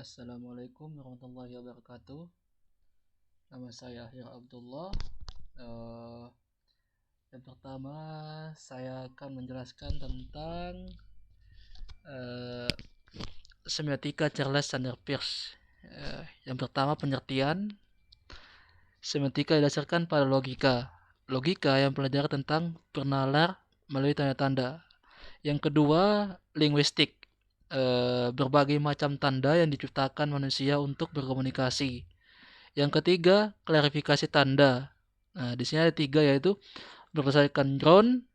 Assalamualaikum warahmatullahi wabarakatuh. Nama saya Akhir Abdullah. Eh, yang pertama, saya akan menjelaskan tentang eh, semiotika Charles Sanders Peirce. Yang pertama, pengertian semiotika didasarkan pada logika. Logika yang pelajari tentang bernalar melalui tanda-tanda. Yang kedua, linguistik. Berbagai macam tanda yang diciptakan manusia untuk berkomunikasi. Yang ketiga, klarifikasi tanda. Nah, di sini ada tiga, yaitu berdasarkan drone,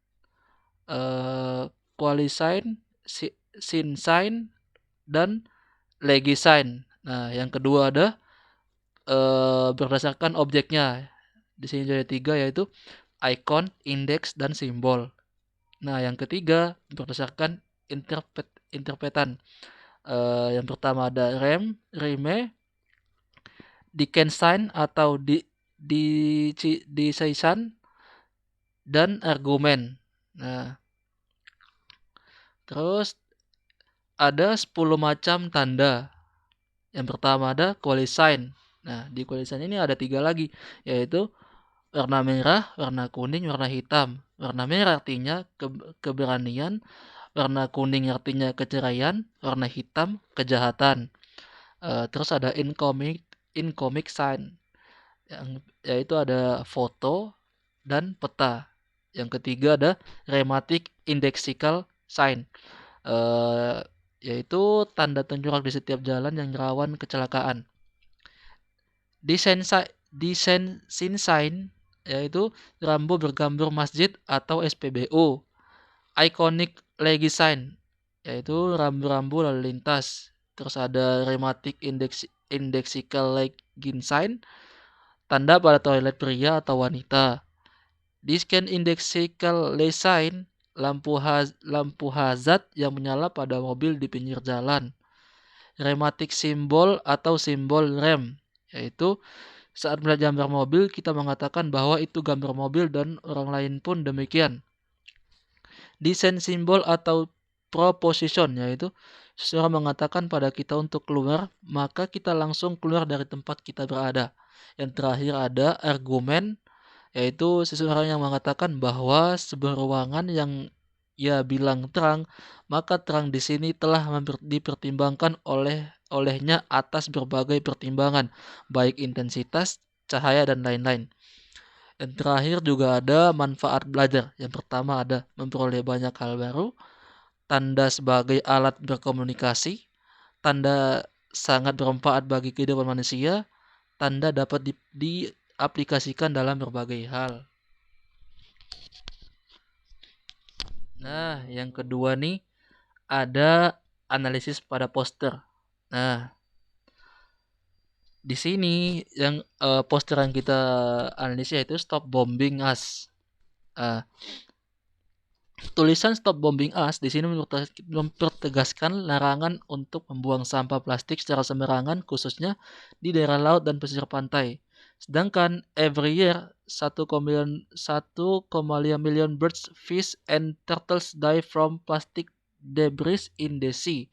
qualisign, sin sign, dan legisign. Nah, yang kedua ada berdasarkan objeknya. Di sini ada tiga, yaitu icon, index, dan simbol. Nah, yang ketiga berdasarkan interpretan. Yang pertama ada reme, Dickensian atau decision, dan argumen. Nah, terus ada 10 macam tanda. Yang pertama ada qualisign. Nah, di qualisign ini ada 3 lagi, yaitu warna merah, warna kuning, warna hitam. Warna merah artinya keberanian, warna kuning artinya keceraian, warna hitam kejahatan. Terus ada incoming sign, yaitu ada foto dan peta. Yang ketiga ada rhematic indexical sign, eh, yaitu tanda tengkorak di setiap jalan yang rawan kecelakaan. Design sign, yaitu rambu bergambar masjid atau SPBU. Iconic legacy sign, yaitu rambu-rambu lalu lintas. Terus ada rhematic indexical legacy sign, tanda pada toilet pria atau wanita. Discan indexical sign, lampu hazard yang menyala pada mobil di pinggir jalan. Rhematic symbol atau simbol rem, yaitu saat melihat gambar mobil kita mengatakan bahwa itu gambar mobil dan orang lain pun demikian. Descent symbol atau proposition, yaitu seseorang mengatakan pada kita untuk keluar, maka kita langsung keluar dari tempat kita berada. Yang terakhir ada argumen, yaitu seseorang yang mengatakan bahwa sebuah ruangan yang ia bilang terang, maka terang di sini telah dipertimbangkan olehnya atas berbagai pertimbangan, baik intensitas, cahaya, dan lain-lain. Dan terakhir juga ada manfaat belajar. Yang pertama ada memperoleh banyak hal baru, tanda sebagai alat berkomunikasi, tanda sangat bermanfaat bagi kehidupan manusia, tanda dapat diaplikasikan dalam berbagai hal. Nah, yang kedua nih ada analisis pada poster. Nah, di sini yang poster yang kita analisis yaitu Stop Bombing Us. Tulisan Stop Bombing Us di sini mempertegaskan larangan untuk membuang sampah plastik secara sembarangan, khususnya di daerah laut dan pesisir pantai. Sedangkan every year 1,5 million birds, fish, and turtles die from plastic debris in the sea.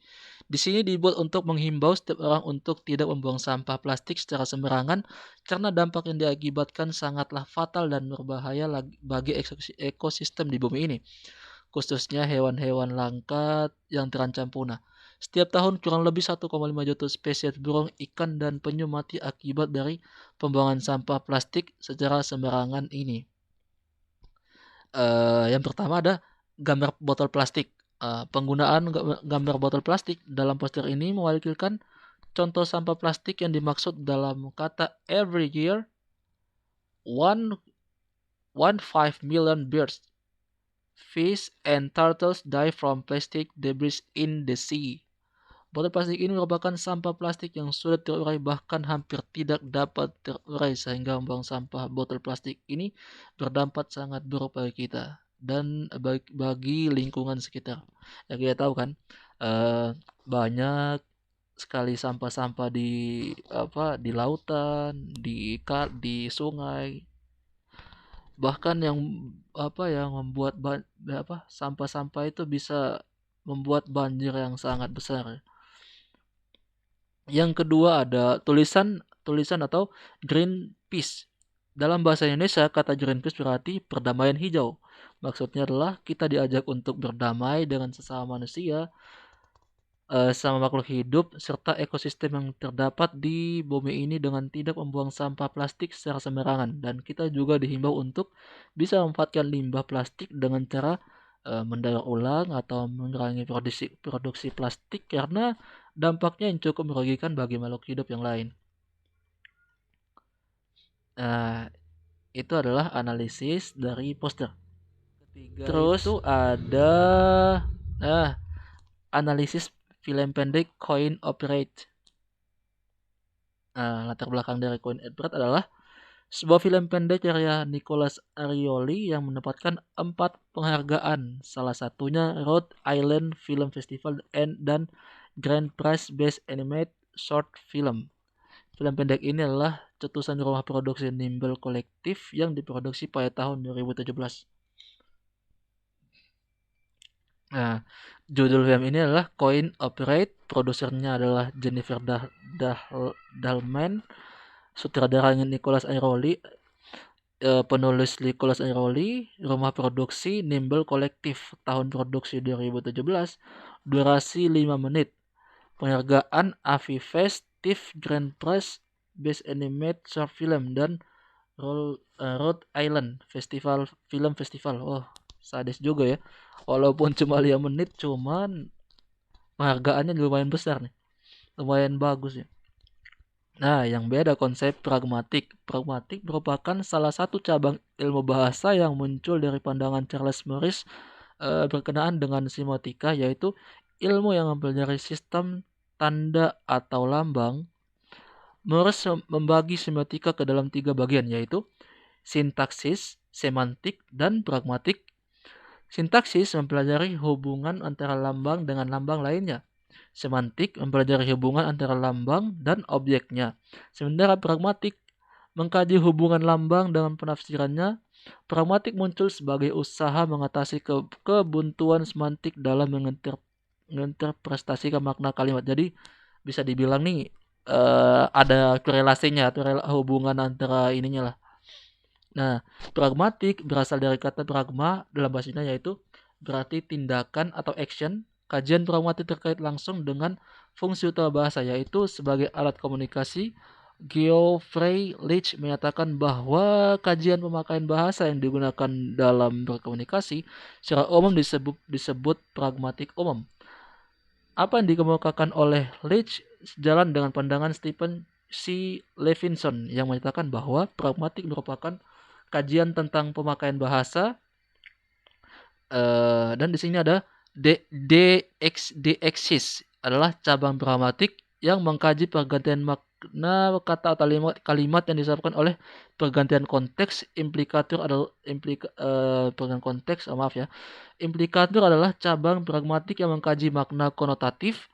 Di sini dibuat untuk menghimbau setiap orang untuk tidak membuang sampah plastik secara sembarangan karena dampak yang diakibatkan sangatlah fatal dan berbahaya bagi ekosistem di bumi ini, khususnya hewan-hewan langka yang terancam punah. Setiap tahun kurang lebih 1,5 juta spesies burung, ikan, dan penyu mati akibat dari pembuangan sampah plastik secara sembarangan ini. Yang pertama ada gambar botol plastik. Penggunaan gambar botol plastik dalam poster ini mewakilkan contoh sampah plastik yang dimaksud dalam kata every year 1.5 million birds, fish, and turtles die from plastic debris in the sea. Botol plastik ini merupakan sampah plastik yang sulit terurai, bahkan hampir tidak dapat terurai, sehingga membuang sampah botol plastik ini berdampak sangat buruk bagi kita dan bagi lingkungan sekitar. Ya kita tahu kan, banyak sekali sampah-sampah di lautan, di sungai, bahkan yang membuat sampah-sampah itu bisa membuat banjir yang sangat besar. Yang kedua ada tulisan atau Greenpeace. Dalam bahasa Indonesia, kata Greenpeace berarti perdamaian hijau. Maksudnya adalah kita diajak untuk berdamai dengan sesama manusia, sama makhluk hidup, serta ekosistem yang terdapat di bumi ini dengan tidak membuang sampah plastik secara sembarangan. Dan kita juga dihimbau untuk bisa memanfaatkan limbah plastik dengan cara mendaur ulang atau mengurangi produksi plastik karena dampaknya yang cukup merugikan bagi makhluk hidup yang lain. Nah, itu adalah analisis dari poster. Ketiga terus itu ada analisis film pendek Coin Operate. Latar belakang dari Coin Operate adalah sebuah film pendek karya Nicholas Arioli yang mendapatkan 4 penghargaan, salah satunya Rhode Island Film Festival dan Grand Prize Best Animated Short Film. Film pendek ini adalah cetusan rumah produksi Nimble Collective yang diproduksi pada tahun 2017. Nah, judul film ini adalah Coin Operate, produsernya adalah Jennifer Dahlman, sutradaranya Nicholas Airoli, penulis Nicholas Airoli, rumah produksi Nimble Collective, tahun produksi 2017, durasi 5 menit. Penghargaan AVI Fest, TIFF Grand Prize, Best Animated Short Film, dan Rhode Island Film Festival. Oh, sadis juga ya. Walaupun cuma 5 menit, cuman penghargaannya lumayan besar nih. Lumayan bagus ya. Nah, yang beda konsep pragmatik. Pragmatik merupakan salah satu cabang ilmu bahasa yang muncul dari pandangan Charles Morris berkenaan dengan semiotika, yaitu ilmu yang mempelajari sistem tanda atau lambang. Morris membagi semiotika ke dalam 3 bagian, yaitu sintaksis, semantik, dan pragmatik. Sintaksis mempelajari hubungan antara lambang dengan lambang lainnya. Semantik mempelajari hubungan antara lambang dan objeknya. Sementara pragmatik mengkaji hubungan lambang dengan penafsirannya. Pragmatik muncul sebagai usaha mengatasi kebuntuan semantik dalam menginterpretasikan makna kalimat. Jadi bisa dibilang nih ada korelasinya atau hubungan antara ininya lah. Nah, pragmatik berasal dari kata pragma dalam bahasa Indonesia, yaitu berarti tindakan atau action. Kajian pragmatik terkait langsung dengan fungsi utama bahasa, yaitu sebagai alat komunikasi. Geoffrey Leach menyatakan bahwa kajian pemakaian bahasa yang digunakan dalam berkomunikasi secara umum disebut pragmatik umum. Apa yang dikemukakan oleh Leach sejalan dengan pandangan Stephen C. Levinson yang menyatakan bahwa pragmatik merupakan kajian tentang pemakaian bahasa, dan di sini ada deexis adalah cabang pragmatik yang mengkaji pergantian makna kata atau kalimat yang disebabkan oleh pergantian konteks. Implikatur adalah Implikatur adalah cabang pragmatik yang mengkaji makna konotatif.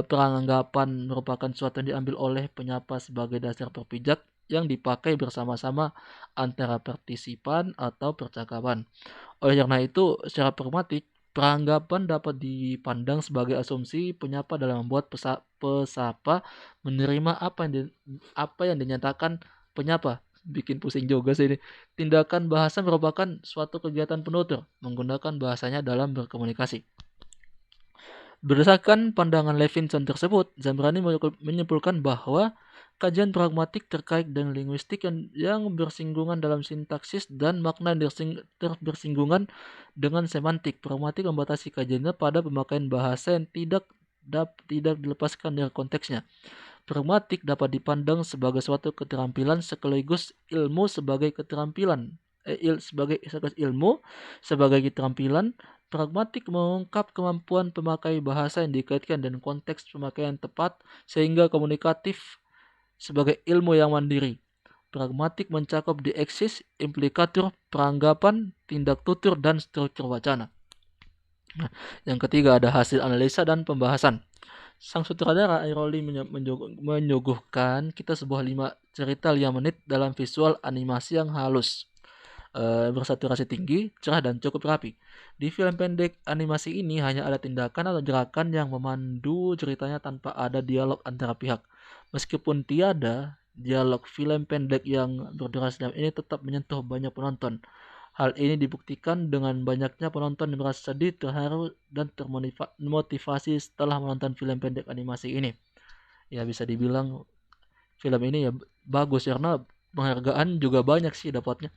Peranggapan merupakan sesuatu yang diambil oleh penyapa sebagai dasar berpijak yang dipakai bersama-sama antara partisipan atau percakapan. Oleh karena itu, secara pragmatik, peranggapan dapat dipandang sebagai asumsi penyapa dalam membuat pesapa menerima apa yang dinyatakan penyapa. Bikin pusing juga sih ini. Tindakan bahasa merupakan suatu kegiatan penutur menggunakan bahasanya dalam berkomunikasi. Berdasarkan pandangan Levinson tersebut, Zambrani menyimpulkan bahwa kajian pragmatik terkait dengan linguistik yang bersinggungan dalam sintaksis dan makna yang bersinggungan dengan semantik. Pragmatik membatasi kajiannya pada pemakaian bahasa yang tidak dilepaskan dari konteksnya. Pragmatik dapat dipandang sebagai suatu keterampilan sekaligus ilmu sebagai keterampilan. Sebagai keterampilan. Pragmatik mengungkap kemampuan pemakai bahasa yang dikaitkan dengan konteks pemakaian tepat sehingga komunikatif sebagai ilmu yang mandiri. Pragmatik mencakup deexis, implikatur, peranggapan, tindak tutur, dan struktur wacana. Nah, yang ketiga ada hasil analisa dan pembahasan. Sang sutradara Airoli menyuguhkan kita sebuah cerita 5 menit dalam visual animasi yang halus. bersaturasi tinggi, cerah dan cukup rapi. Di film pendek animasi ini hanya ada tindakan atau gerakan yang memandu ceritanya tanpa ada dialog antara pihak. Meskipun tiada dialog, film pendek yang berdurasi 6 ini tetap menyentuh banyak penonton. Hal ini dibuktikan dengan banyaknya penonton yang merasa sedih, terharu, dan termotivasi setelah menonton film pendek animasi ini. Ya bisa dibilang film ini ya bagus karena penghargaan juga banyak sih dapatnya.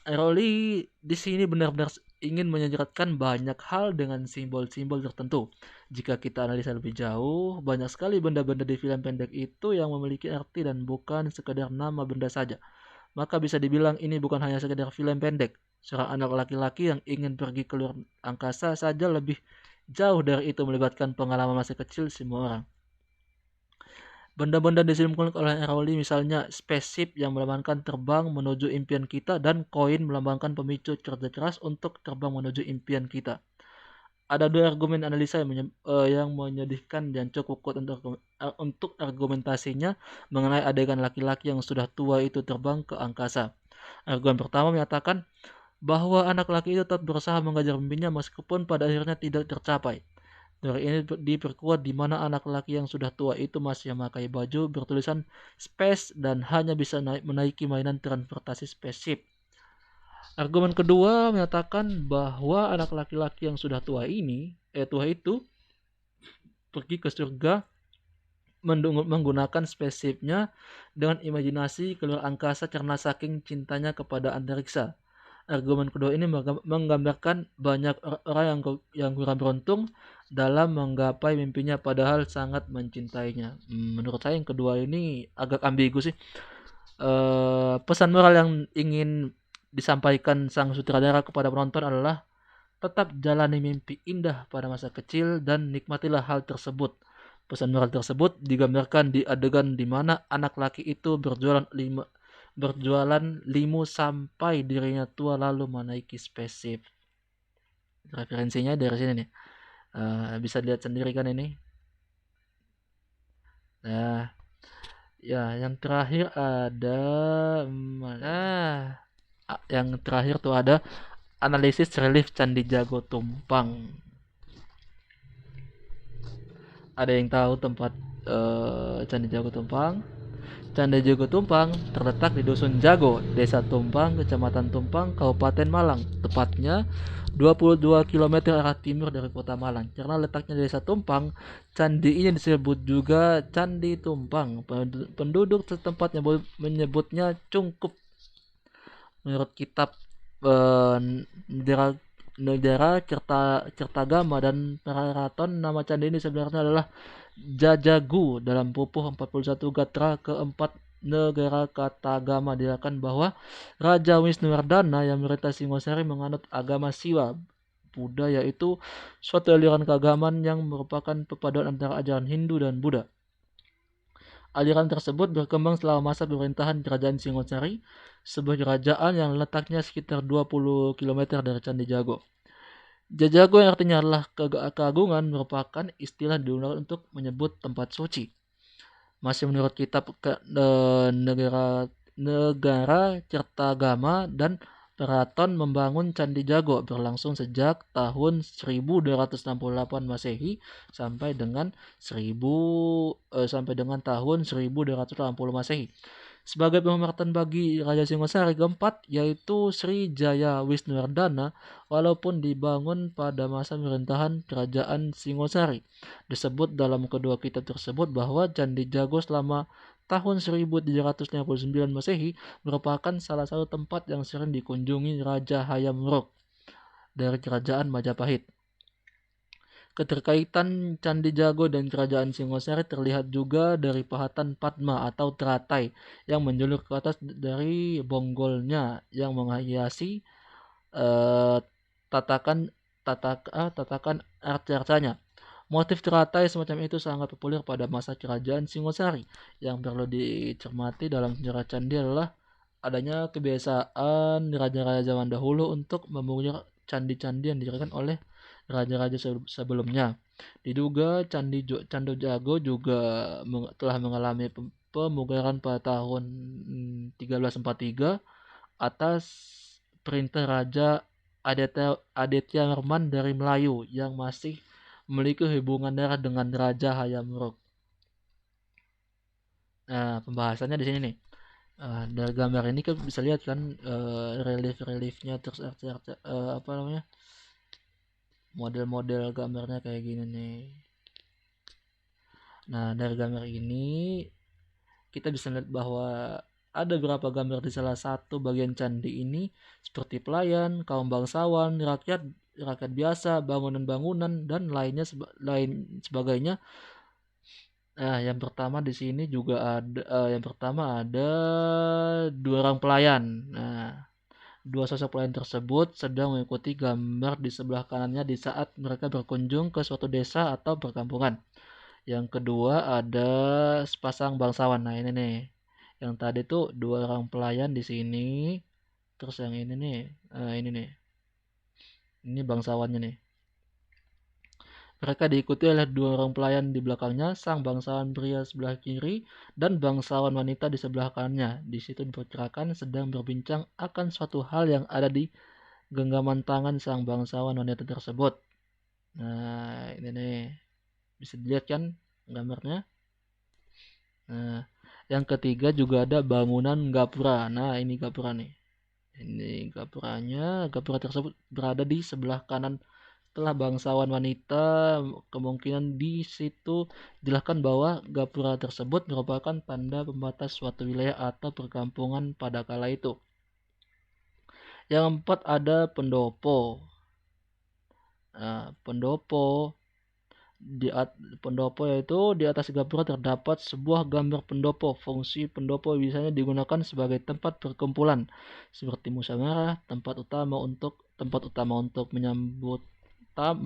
Rowling di sini benar-benar ingin menyeratkan banyak hal dengan simbol-simbol tertentu. Jika kita analisa lebih jauh, banyak sekali benda-benda di film pendek itu yang memiliki arti dan bukan sekedar nama benda saja. Maka bisa dibilang ini bukan hanya sekedar film pendek. Seorang anak laki-laki yang ingin pergi ke luar angkasa saja lebih jauh dari itu, melibatkan pengalaman masa kecil semua orang. Benda-benda disimpulkan oleh Rowling misalnya spaceship yang melambangkan terbang menuju impian kita dan koin melambangkan pemicu kerja keras untuk terbang menuju impian kita. Ada dua argumen analisa yang menyedihkan dan cukup kuat untuk argumentasinya mengenai adegan laki-laki yang sudah tua itu terbang ke angkasa. Argumen pertama menyatakan bahwa anak laki itu tetap berusaha mengejar mimpinya meskipun pada akhirnya tidak tercapai. Teori ini diperkuat di mana anak laki yang sudah tua itu masih memakai baju bertulisan space dan hanya bisa menaiki mainan transportasi spaceship. Argumen kedua menyatakan bahwa anak laki-laki yang sudah tua itu pergi ke surga menggunakan spaceshipnya dengan imajinasi keluar angkasa karena saking cintanya kepada antariksa. Argumen kedua ini menggambarkan banyak orang yang kurang beruntung dalam menggapai mimpinya padahal sangat mencintainya. Menurut saya yang kedua ini agak ambigu sih. Pesan moral yang ingin disampaikan sang sutradara kepada penonton adalah tetap jalani mimpi indah pada masa kecil dan nikmatilah hal tersebut. Pesan moral tersebut digambarkan di adegan di mana anak laki itu berjualan limu sampai dirinya tua lalu menaiki spaceship. Referensinya dari sini nih. Bisa lihat sendiri kan ini. Nah, ya yang terakhir ada yang terakhir tuh ada analisis relief Candi Jago Tumpang. Ada yang tahu tempat Candi Jago Tumpang? Candi Jago Tumpang terletak di Dusun Jago, Desa Tumpang, Kecamatan Tumpang, Kabupaten Malang. Tepatnya 22 km arah timur dari kota Malang. Karena letaknya di Desa Tumpang, candi ini disebut juga Candi Tumpang. Penduduk setempat menyebutnya Cungkup. Menurut kitab negara Kertagama dan Karaton, nama candi ini sebenarnya adalah Jajagu. Dalam Pupuh 41 Gatra keempat negara Kertagama dikatakan bahwa Raja Wisnuwardana yang memerintah Singosari menganut agama Siwa Buddha, yaitu suatu aliran keagamaan yang merupakan perpaduan antara ajaran Hindu dan Buddha. Aliran tersebut berkembang selama masa pemerintahan Kerajaan Singosari, sebuah kerajaan yang letaknya sekitar 20 km dari Candi Jago. Jajago yang artinya adalah keagungan merupakan istilah digunakan untuk menyebut tempat suci. Masih menurut kitab negara Kertagama dan Keraton, membangun Candi Jago berlangsung sejak tahun 1268 Masehi sampai dengan tahun 1280 Masehi. Sebagai penghormatan bagi Raja Singosari keempat, yaitu Sri Jaya Wisnuwardana, walaupun dibangun pada masa pemerintahan Kerajaan Singosari. Disebut dalam kedua kitab tersebut bahwa Candi Jago selama tahun 1359 Masehi merupakan salah satu tempat yang sering dikunjungi Raja Hayam Wuruk dari Kerajaan Majapahit. Keterkaitan Candi Jago dan Kerajaan Singosari terlihat juga dari pahatan Padma atau teratai yang menjulur ke atas dari bonggolnya yang menghiasi tatakan arca-arcanya. Motif teratai semacam itu sangat populer pada masa Kerajaan Singosari. Yang perlu dicermati dalam sejarah candi adalah adanya kebiasaan raja-raja zaman dahulu untuk memungut candi-candi yang didirikan oleh raja-raja sebelumnya. Diduga Candi Jago juga telah mengalami pemugaran pada tahun 1343 atas perintah Raja Aditya Warman dari Melayu yang masih memiliki hubungan darah dengan Raja Hayam Wuruk. Nah, pembahasannya di sini nih. Dari gambar ini kan bisa lihat kan relief-reliefnya, terus apa namanya, model-model gambarnya kayak gini nih. Nah, dari gambar ini kita bisa lihat bahwa ada beberapa gambar di salah satu bagian candi ini seperti pelayan, kaum bangsawan, rakyat biasa, bangunan-bangunan dan lain sebagainya. Nah, yang pertama di sini juga ada yang pertama ada dua orang pelayan. Nah, dua sosok pelayan tersebut sedang mengikuti gambar di sebelah kanannya di saat mereka berkunjung ke suatu desa atau perkampungan. Yang kedua ada sepasang bangsawan. Nah, ini nih. Yang tadi tuh dua orang pelayan di sini. Terus yang ini nih, ini nih. Ini bangsawannya nih. Mereka diikuti oleh dua orang pelayan di belakangnya, sang bangsawan pria sebelah kiri dan bangsawan wanita di sebelah kanannya. Di situ diperkirakan sedang berbincang akan suatu hal yang ada di genggaman tangan sang bangsawan wanita tersebut. Nah, ini nih. Bisa dilihat kan gambarnya? Nah, yang ketiga juga ada bangunan gapura. Nah, ini gapura nih. Ini gapura tersebut berada di sebelah kanan setelah bangsawan wanita. Kemungkinan di situ jelaskan bahwa gapura tersebut merupakan tanda pembatas suatu wilayah atau perkampungan pada kala itu. Yang keempat ada pendopo. Nah, pendopo yaitu di atas gapura terdapat sebuah gambar pendopo. Fungsi pendopo biasanya digunakan sebagai tempat perkumpulan seperti musyawarah, tempat utama untuk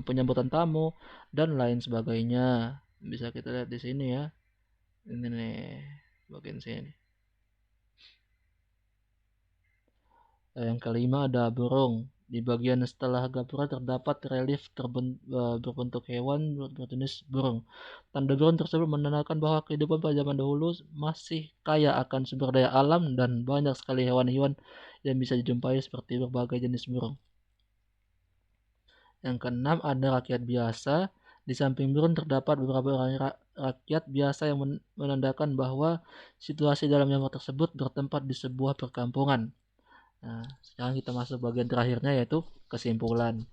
penyambutan tamu dan lain sebagainya. Bisa kita lihat di sini ya. Ini nih bagian sini. Yang kelima ada burung. Di bagian setelah gapura terdapat relief berbentuk hewan berjenis burung. Tanda burung tersebut menandakan bahwa kehidupan pada zaman dahulu masih kaya akan sumber daya alam dan banyak sekali hewan-hewan yang bisa dijumpai seperti berbagai jenis burung. Yang keenam ada rakyat biasa. Di samping burung terdapat beberapa orang rakyat biasa yang menandakan bahwa situasi dalam gambar tersebut bertempat di sebuah perkampungan. Nah, sekarang kita masuk bagian terakhirnya yaitu kesimpulan.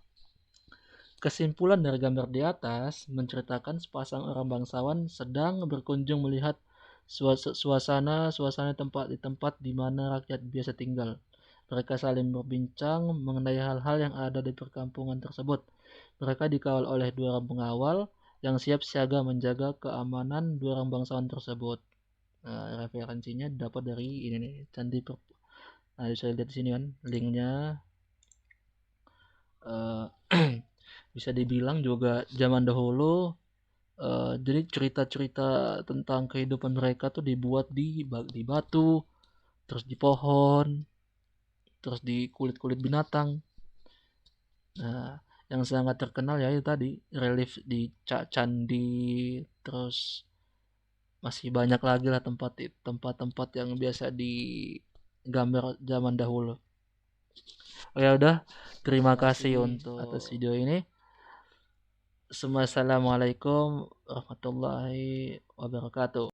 Kesimpulan dari gambar di atas menceritakan sepasang orang bangsawan sedang berkunjung melihat suasana tempat di mana rakyat biasa tinggal. Mereka saling berbincang mengenai hal-hal yang ada di perkampungan tersebut. Mereka dikawal oleh dua orang pengawal yang siap siaga menjaga keamanan dua orang bangsawan tersebut. Nah, referensinya dapat dari ini nih, Candi Nah, bisa lihat di sini kan linknya. Bisa dibilang juga zaman dahulu, jadi cerita-cerita tentang kehidupan mereka tuh dibuat di batu, terus di pohon, terus di kulit-kulit binatang. Nah, yang sangat terkenal ya itu tadi relief di candi, terus masih banyak lagi lah tempat-tempat yang biasa digambar zaman dahulu. Oh ya udah, terima kasih untuk atas video ini. Assalamualaikum warahmatullahi wabarakatuh.